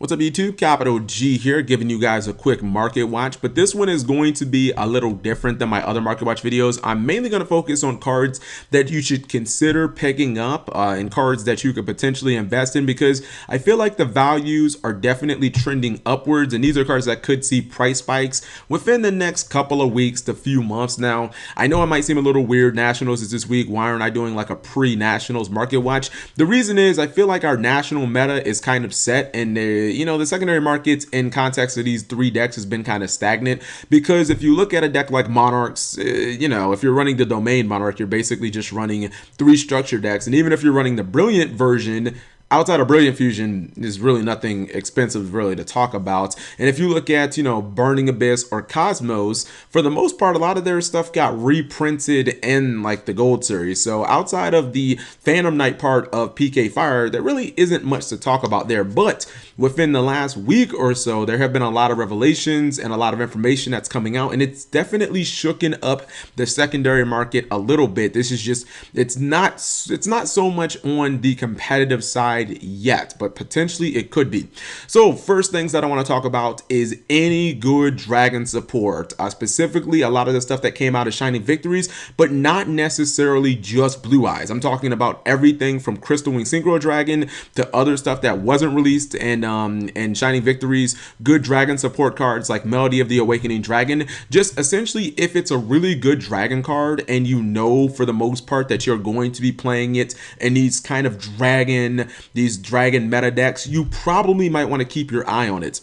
What's up YouTube? Capital G here, giving you guys a quick market watch, but this one is going to be a little different than my other market watch videos. I'm mainly going to focus on cards that you should consider picking up and cards that you could potentially invest in, because I feel like the values are definitely trending upwards, and these are cards that could see price spikes within the next couple of weeks to few months. Now, I know it might seem a little weird. Nationals is this week. Why aren't I doing like a pre-nationals market watch? The reason is I feel like our national meta is kind of set, and the secondary markets in context of these three decks has been kind of stagnant, because if you look at a deck like Monarchs, if you're running the Domain Monarch, you're basically just running three structure decks. And even if you're running the Brilliant version, outside of Brilliant Fusion, there's really nothing expensive really to talk about. And if you look at, Burning Abyss or Cosmos, for the most part, a lot of their stuff got reprinted in like the Gold series. So outside of the Phantom Knight part of PK Fire, there really isn't much to talk about there. But within the last week or so, there have been a lot of revelations and a lot of information that's coming out, and it's definitely shooken up the secondary market a little bit. This is just, it's not so much on the competitive side yet, but potentially it could be. So first things that I want to talk about is any good dragon support, specifically a lot of the stuff that came out of Shining Victories, but not necessarily just Blue Eyes. I'm talking about everything from Crystal Wing Synchro Dragon to other stuff that wasn't released and Shining Victories. Good dragon support cards like Melody of the Awakening Dragon. Just essentially, if it's a really good dragon card and for the most part that you're going to be playing it in these kind of dragon meta decks, you probably might want to keep your eye on it.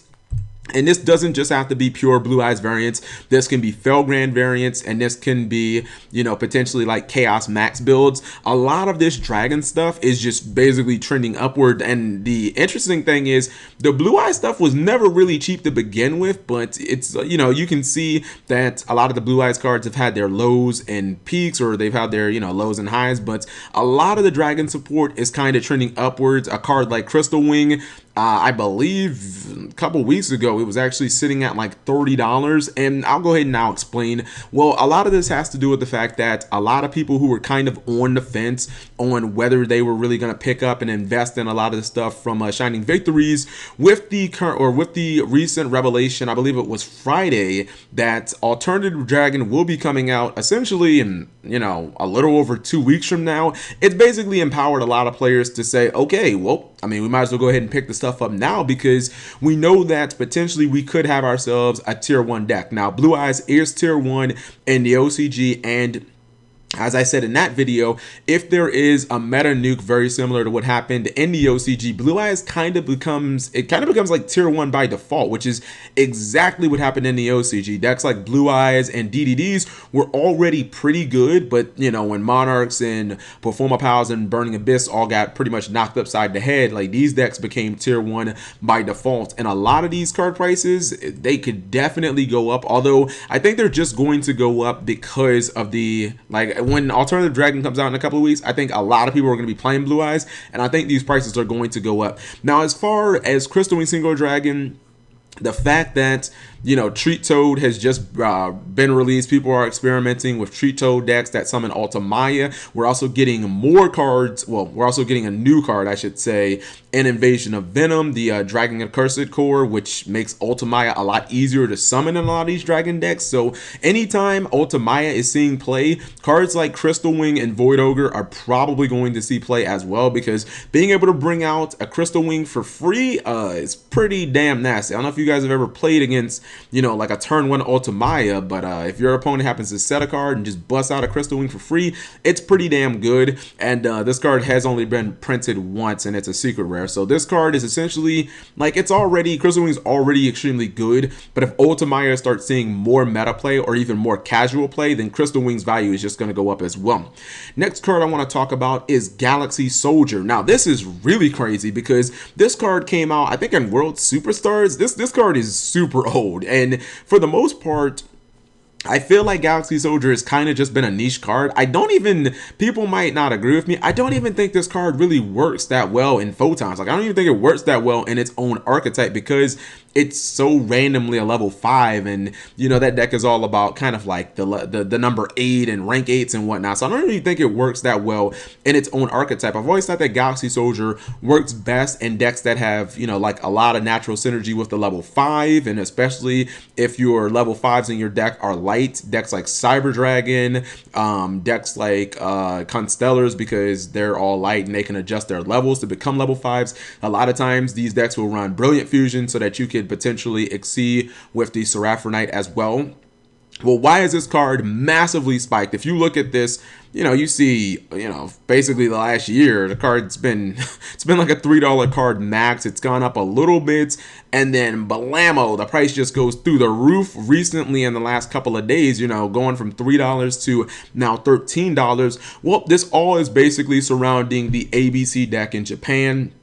And this doesn't just have to be pure Blue Eyes variants. This can be Felgrand variants, and this can be, potentially like Chaos Max builds. A lot of this dragon stuff is just basically trending upward. And the interesting thing is the Blue Eyes stuff was never really cheap to begin with, but it's, you can see that a lot of the Blue Eyes cards have had their lows and peaks, or they've had their, lows and highs, but a lot of the dragon support is kind of trending upwards. A card like Crystal Wing, I believe a couple weeks ago, it was actually sitting at like $30, and I'll go ahead and now explain. Well, a lot of this has to do with the fact that a lot of people who were kind of on the fence on whether they were really going to pick up and invest in a lot of the stuff from Shining Victories, with the recent revelation, I believe it was Friday, that Alternative Dragon will be coming out essentially in a little over 2 weeks from now. It's basically empowered a lot of players to say, okay, well, we might as well go ahead and pick the stuff up now, because we know that potentially we could have ourselves a tier 1 deck. Now, Blue Eyes is tier 1 in the OCG, and as I said in that video, if there is a meta nuke very similar to what happened in the OCG, Blue Eyes kind of becomes like tier 1 by default, which is exactly what happened in the OCG. Decks like Blue Eyes and DDDs were already pretty good, but when Monarchs and Performa Pals and Burning Abyss all got pretty much knocked upside the head, like these decks became tier 1 by default. And a lot of these card prices, they could definitely go up, although I think they're just going to go up because of the, when Alternative Dragon comes out in a couple of weeks, I think a lot of people are going to be playing Blue Eyes, and I think these prices are going to go up. Now, as far as Crystal Wing Synchro Dragon, the fact that Treat Toad has just been released. People are experimenting with Treat Toad decks that summon Ultimaya. We're also getting more cards. Well, we're also getting a new card, I should say, in Invasion of Venom, the Dragon Accursed core, which makes Ultimaya a lot easier to summon in a lot of these dragon decks. So anytime Ultimaya is seeing play, cards like Crystal Wing and Void Ogre are probably going to see play as well, because being able to bring out a Crystal Wing for free is pretty damn nasty. I don't know if you guys have ever played against like a turn 1 Ultimaya, but if your opponent happens to set a card and just bust out a Crystal Wing for free, it's pretty damn good. And this card has only been printed once, and it's a secret rare. So this card is essentially like, Crystal Wing's already extremely good, but if Ultimaya starts seeing more meta play or even more casual play, then Crystal Wing's value is just going to go up as well. Next card I want to talk about is Galaxy Soldier. Now, this is really crazy, because this card came out, I think, in World Superstars. This card is super old, and for the most part, I feel like Galaxy Soldier has kind of just been a niche card. People might not agree with me. I don't even think this card really works that well in photons. Like, I don't even think it works that well in its own archetype because it's so randomly a level 5, and you know that deck is all about kind of like the number 8 and rank 8s and whatnot. So I don't really think it works that well in its own archetype. I've always thought that Galaxy Soldier works best in decks that have, you know, like a lot of natural synergy with the level 5, and especially if your level 5s in your deck are light, decks like Cyber Dragon, decks like Constellars, because they're all light and they can adjust their levels to become level 5s. A lot of times these decks will run Brilliant Fusion so that you could potentially exceed with the Seraphonite as well. Well, why is this card massively spiked? If you look at this, you know, you see, you know, basically the last year, the card's been, it's been like a $3 card max. It's gone up a little bit, and then blammo, the price just goes through the roof recently in the last couple of days, you know, going from $3 to now $13. Well, this all is basically surrounding the ABC deck in Japan.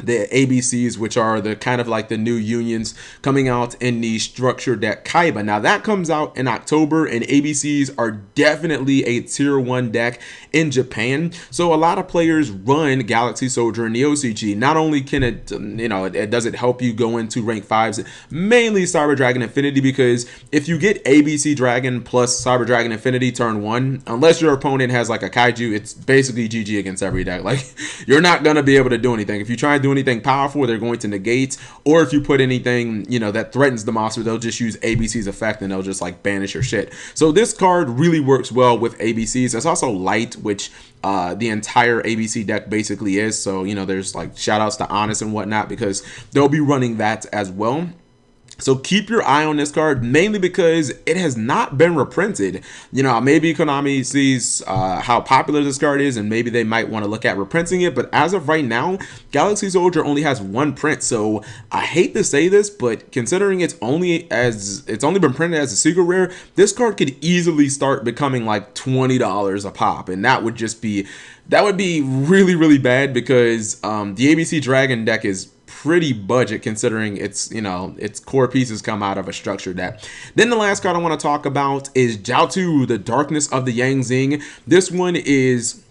The ABCs, which are the kind of like the new unions coming out in the structure deck Kaiba. Now that comes out in October, and ABCs are definitely a tier 1 deck in Japan. So a lot of players run Galaxy Soldier in the OCG. Not only can it, you know, it does it help you go into rank 5s, mainly Cyber Dragon Infinity, because if you get ABC Dragon plus Cyber Dragon Infinity turn 1, unless your opponent has like a Kaiju, it's basically GG against every deck. Like, you're not going to be able to do anything. If you try and do anything powerful, they're going to negate, or if you put anything, you know, that threatens the monster, they'll just use ABC's effect and they'll just like banish your shit. So this card really works well with ABCs. It's also light, which the entire ABC deck basically is. So, you know, there's like shout outs to Honest and whatnot, because they'll be running that as well. So keep your eye on this card, mainly because it has not been reprinted. You know, maybe Konami sees how popular this card is, and maybe they might want to look at reprinting it. But as of right now, Galaxy Soldier only has 1 print. So I hate to say this, but considering it's only been printed as a secret rare, this card could easily start becoming like $20 a pop, and that would be really, really bad, because the ABC Dragon deck is pretty budget considering its, you know, its core pieces come out of a structured deck. Then the last card I want to talk about is Jiaotu, the Darkness of the Yang Zing. This one is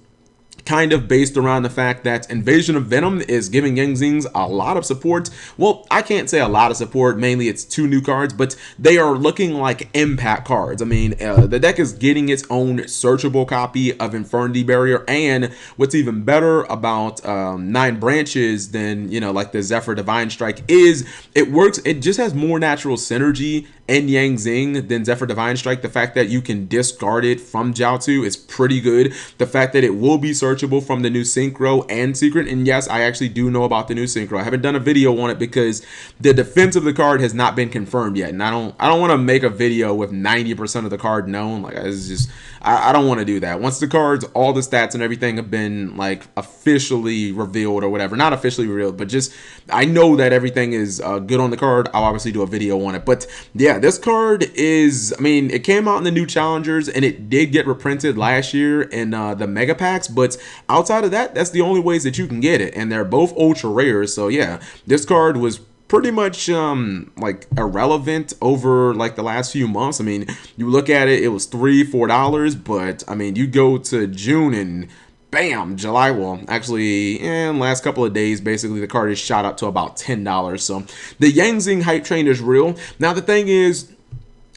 kind of based around the fact that Invasion of Venom is giving Yang Zings a lot of support. Well, I can't say a lot of support, mainly it's 2 new cards, but they are looking like impact cards. I mean, the deck is getting its own searchable copy of Infernity Barrier, and what's even better about 9 branches than, you know, like the Zephyr Divine Strike is it just has more natural synergy in Yang Zing than Zephyr Divine Strike. The fact that you can discard it from Jiaotu is pretty good. The fact that it will be searchable from the new Synchro and Secret, and yes, I actually do know about the new Synchro. I haven't done a video on it because the defense of the card has not been confirmed yet, and I don't want to make a video with 90% of the card known. Like, it's just, I don't want to do that. Once the cards, all the stats and everything have been like officially revealed or whatever, not officially revealed, but just I know that everything is good on the card, I'll obviously do a video on it. But yeah, this card is, I mean, it came out in the new challengers, and it did get reprinted last year in the mega packs, but outside of that, that's the only ways that you can get it, and they're both ultra rare. So yeah, this card was pretty much like irrelevant over like the last few months. I mean, you look at it, it was $3-4, but I mean, you go to June and bam, July, well, actually, in the last couple of days, basically, the card is shot up to about $10. So the Yang Zing hype train is real. Now, the thing is,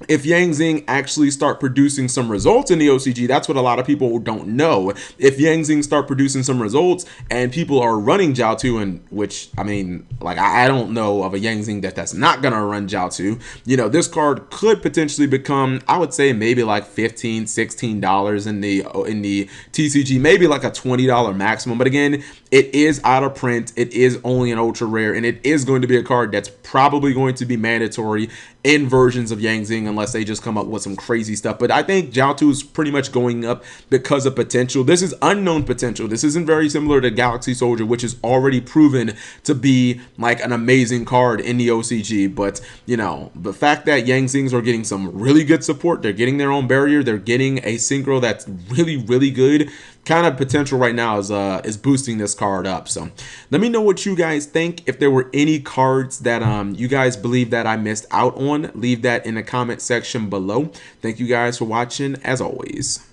if Yang Zing actually start producing some results in the OCG, that's what a lot of people don't know. If Yang Zing start producing some results and people are running Jiaotu, and which, I mean, like, I don't know of a Yang Zing that's not gonna run Jiaotu, you know, this card could potentially become, I would say, maybe like $15-16 in the TCG, maybe like a $20 maximum. But again, it is out of print, it is only an ultra rare, and it is going to be a card that's probably going to be mandatory in versions of Yang Zing, unless they just come up with some crazy stuff. But I think Jiaotu is pretty much going up because of potential. This is unknown potential. This isn't very similar to Galaxy Soldier, which is already proven to be like an amazing card in the OCG. But, you know, the fact that Yang Zings are getting some really good support, they're getting their own barrier, they're getting a synchro that's really, really good, kind of potential right now is boosting this card up. So let me know what you guys think. If there were any cards that you guys believe that I missed out on, leave that in the comment section below. Thank you guys for watching as always.